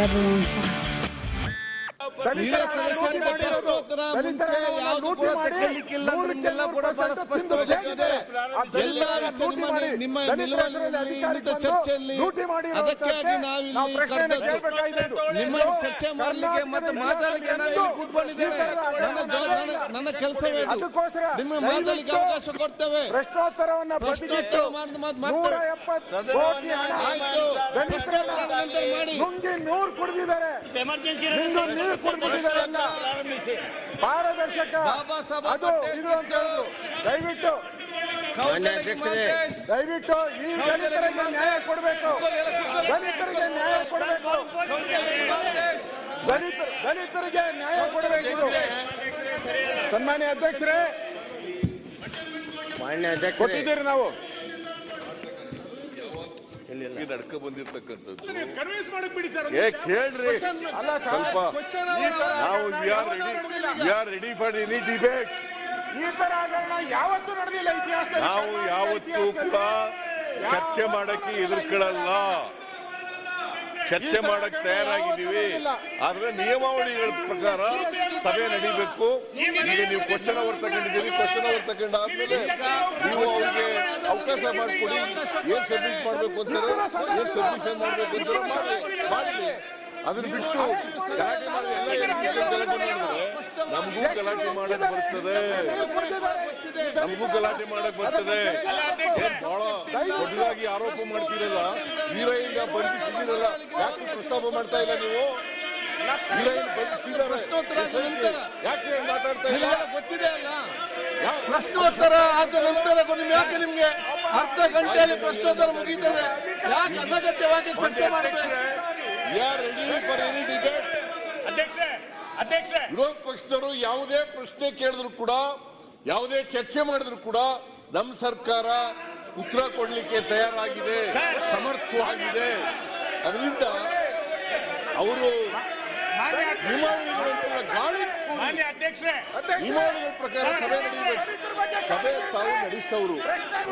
Avanza. ಪ್ರಶ್ನೋತ್ತರ ಮುಂಚೆ ಯಾವುದು ಕೂಡ ತೆಗೆಯಲಿಕ್ಕಿಲ್ಲ ಅದನ್ನೆಲ್ಲ ಕೂಡ ಬಹಳ ಸ್ಪಷ್ಟವಾಗಿದೆ. ಎಲ್ಲ ನಿಮ್ಮ ನಿಲುವಲ್ಲಿ ಇಂಥ ಚರ್ಚೆಯಲ್ಲಿ ಅದಕ್ಕಾಗಿ ನಾವಿಲ್ಲಿ ನಿಮ್ಮ ಚರ್ಚೆ ಮಾಡಲಿಕ್ಕೆ ಮತ್ತು ಮಾತಾಡಲಿಕ್ಕೆ ನಾವಿಲ್ಲಿ ಕೂತ್ಕೊಂಡಿದ್ದೇವೆ. ನನ್ನ ಕೆಲಸವೇ ನಿಮ್ಮ ಮಾತಾಡಲಿಕ್ಕೆ ಅವಕಾಶ ಕೊಡ್ತೇವೆ. ಪ್ರಶ್ನೋತ್ತರವನ್ನ ಆಯ್ತು, ಪ್ರಶ್ನೋತ್ತರದ ನಂತರ ಮಾಡಿ. ನೂರು ಕುಡಿದಿದ್ದಾರೆ, ನೀರು ಕುಡಿದಿದ್ದಾರೆ ಅಲ್ಲ, ಪಾರದರ್ಶಕ ಅದು ಇದು ಅಂತ ಹೇಳುದು. ದಯವಿಟ್ಟು ಈ ದಲಿತರಿಗೆ ನ್ಯಾಯ ಕೊಡಬೇಕು, ದಲಿತರಿಗೆ ನ್ಯಾಯ ಕೊಡಬೇಕು, ದಲಿತರಿಗೆ ನ್ಯಾಯ ಕೊಡಬೇಕು. ಸನ್ಮಾನ್ಯ ಅಧ್ಯಕ್ಷರೇ, ಕೊಟ್ಟಿದ್ದೀರಿ ನಾವು ನಡ್ಕ ಬಂದಿರ್ತಕ್ಕಂಥದ್ದು. ಕೇಳ್ರಿ, ಅಲ್ಲ ಸ್ವಲ್ಪ ನಾವು we are ready for any debate. ಈ ತರ ಹಗರಣ ಯಾವತ್ತೂ ನಡೆದಿಲ್ಲ ಇತಿಹಾಸದಲ್ಲಿ. ನಾವು ಯಾವತ್ತೂ ಕೂಡ ಚರ್ಚೆ ಮಾಡಕ್ಕೆ ಎದುರ್ಕೊಳ್ಳಲ್ಲ, ಚರ್ಚೆ ಮಾಡಕ್ ತಯಾರಾಗಿದ್ದೀವಿ. ಆದ್ರೆ ನಿಯಮಾವಳಿಗಳ ಪ್ರಕಾರ ಸಭೆ ನಡೀಬೇಕು. ಈಗ ನೀವು ಕ್ವಶನ್ ಅವರ್ ತಗೊಂಡಿದ್ದೀರಿ, ಕ್ವಶನ್ ಅವರ್ ತಗೊಂಡಾದ್ಮೇಲೆ ನೀವು ಅವ್ರಿಗೆ ಅವಕಾಶ ಮಾಡಿಕೊಡಿ. ಏನ್ ಸಬ್ಮಿಟ್ ಮಾಡ್ಬೇಕು ಅಂತಾರೆ, ಏನ್ ಸಬ್ಮಿಷನ್ ಮಾಡ್ಬೇಕು ಅಂತಾರೆ ಮಾಡಲಿ. ಅದನ್ನ ಬಿಟ್ಟು ಗಲಾಟೆ ಮಾಡಿ ನಮಗೂ ಗಲಾಟೆ ಮಾಡಕ್ ಬರ್ತದೆ, ನಮಗೂ ಗಲಾಟೆ ಮಾಡಕ್ ಬರ್ತದೆ. ಬಹಳ ದೊಡ್ಡದಾಗಿ ಆರೋಪ ಮಾಡ್ತೀರಲ್ಲ, ವೀರಯ್ಯ ಬಂಧಿಸಿದಿರಲ್ಲ, ಯಾಕೆ ಪ್ರಸ್ತಾಪ ಮಾಡ್ತಾ ಇಲ್ಲ ನೀವು? ಯಾಕೆ ಮಾತಾಡ್ತಾ ಇಲ್ಲ? ಗೊತ್ತಿದೆ ಅಲ್ಲ, ಪ್ರಶ್ನೋತ್ತರ ಆದ ನಂತರ ಯಾಕೆ ನಿಮ್ಗೆ ಅರ್ಧ ಗಂಟೆಯಲ್ಲಿ ಪ್ರಶ್ನೋತ್ತರ ಮುಗೀತದೆ? ಯಾಕೆ ಅನಗತ್ಯವಾಗಿ ಚರ್ಚೆ ಮಾಡಬೇಕು? ವಿರೋಧ ಪಕ್ಷದವರು ಯಾವುದೇ ಪ್ರಶ್ನೆ ಕೇಳಿದ್ರು ಕೂಡ, ಯಾವುದೇ ಚರ್ಚೆ ಮಾಡಿದ್ರು ಕೂಡ ನಮ್ಮ ಸರ್ಕಾರ ಉತ್ತರ ಕೊಡ್ಲಿಕ್ಕೆ ತಯಾರಾಗಿದೆ, ಸಮರ್ಥವಾಗಿದೆ. ಅದರಿಂದ ಅವರು ಗಾಳಿ ನಿಯಮಾವಳಿಗಳ ಪ್ರಕಾರ ಸಭೆ ನಡೆಯಬೇಕು. ಸಭೆ ತಾವು ನಡೆಸೋರು,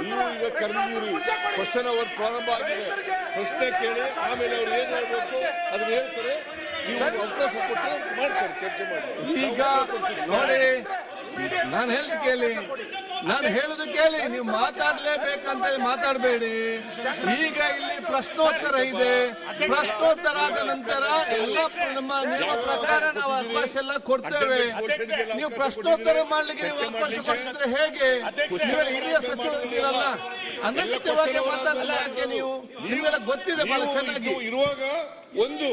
ನೀವು ಈಗ ಕರೆದಿದ್ದೀರಿ, ಕ್ವಶನ್ ಅವರ್ ಪ್ರಾರಂಭ ಆಗಿದೆ. ಪ್ರಶ್ನೆ ಕೇಳಿ ಆಮೇಲೆ ಅವ್ರು ಏನ್ ಹೇಳ್ಬೇಕು ಅದನ್ನ ಹೇಳ್ತಾರೆ. ನೀವು ಅವಕಾಶ ಕೊಟ್ಟರೆ ಮಾಡ್ತಾರೆ, ಚರ್ಚೆ ಮಾಡ್ತಾರೆ. ಈಗ ನೋಡಿ, ನಾನು ಹೇಳುದು ಕೇಳಿ, ನೀವು ಮಾತಾಡ್ಲೇಬೇಕಂತ ಮಾತಾಡಬೇಡಿ. ಈಗ ಇಲ್ಲಿ ಪ್ರಶ್ನೋತ್ತರ ಇದೆ, ಪ್ರಶ್ನೋತ್ತರ ಆದ ನಂತರ ಎಲ್ಲ ನಮ್ಮ ನಿಯಮ ಪ್ರಕಾರ ನಾವು ಅವಕಾಶ ಎಲ್ಲ ಕೊಡ್ತೇವೆ. ನೀವು ಪ್ರಶ್ನೋತ್ತರ ಮಾಡ್ಲಿಕ್ಕೆ ನೀವು ಅವಕಾಶ ಕೊಟ್ಟಿದ್ರೆ ಹೇಗೆ? ಹಿರಿಯ ಸಚಿವರಿದ್ದೀರಲ್ಲ, ಅನಗತ್ಯವಾಗಿ ಮಾತಾಡಲ್ಲ. ಯಾಕೆ ನೀವು? ನಿಮ್ಗೆಲ್ಲ ಗೊತ್ತಿದೆ ಬಹಳ ಚೆನ್ನಾಗಿ. ಇರುವಾಗ ಒಂದು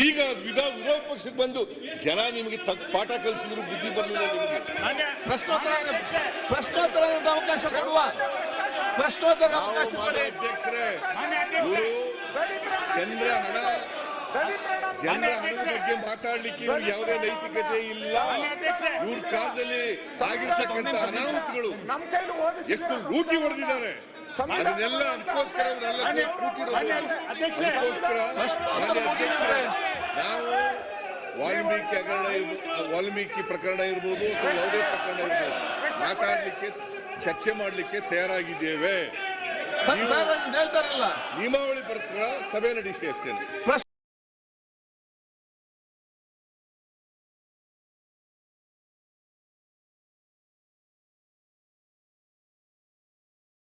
ಈಗ ವಿರೋಧ ಪಕ್ಷಕ್ಕೆ ಬಂದು ಜನ ನಿಮಗೆ ಪಾಠ ಕಲಿಸಿದ್ರು ಬುದ್ಧಿ ಬರಲಿಲ್ಲ ನಿಮಗೆ. ಪ್ರಶ್ನೋತ್ತರ ಅವಕಾಶ ಕೊಡುವ, ಪ್ರಶ್ನೋತ್ತರ ಅವಕಾಶ ಕೊಡಿ. ಅಧ್ಯಕ್ಷರೇ, ಜನರ ಹಣದ ಬಗ್ಗೆ ಮಾತಾಡ್ಲಿಕ್ಕೆ ಯಾವುದೇ ನೈತಿಕತೆ ಇಲ್ಲ. ಇವ್ರ ಕಾಲದಲ್ಲಿ ಆಗಿರ್ತಕ್ಕಂಥ ಅನಾಹುತಗಳು ಎಷ್ಟು ಲೂಟಿ ಹೊಡೆದಿದ್ದಾರೆ, ಅದನ್ನೆಲ್ಲ ಅದಕ್ಕೋಸ್ಕರ ನಾವು ವಾಲ್ಮೀಕಿ ಪ್ರಕರಣ ಇರ್ಬೋದು ಅಥವಾ ಯಾವುದೇ ಪ್ರಕರಣ ಇರ್ಬೋದು ಮಾತಾಡ್ಲಿಕ್ಕೆ, ಚರ್ಚೆ ಮಾಡ್ಲಿಕ್ಕೆ ತಯಾರಾಗಿದ್ದೇವೆ. ಹೇಳ್ತಾರಲ್ಲ, ನಿಯಮಾವಳಿ ಪ್ರಕಾರ ಸಭೆ ನಡೆಸಿ ಅಷ್ಟೇ.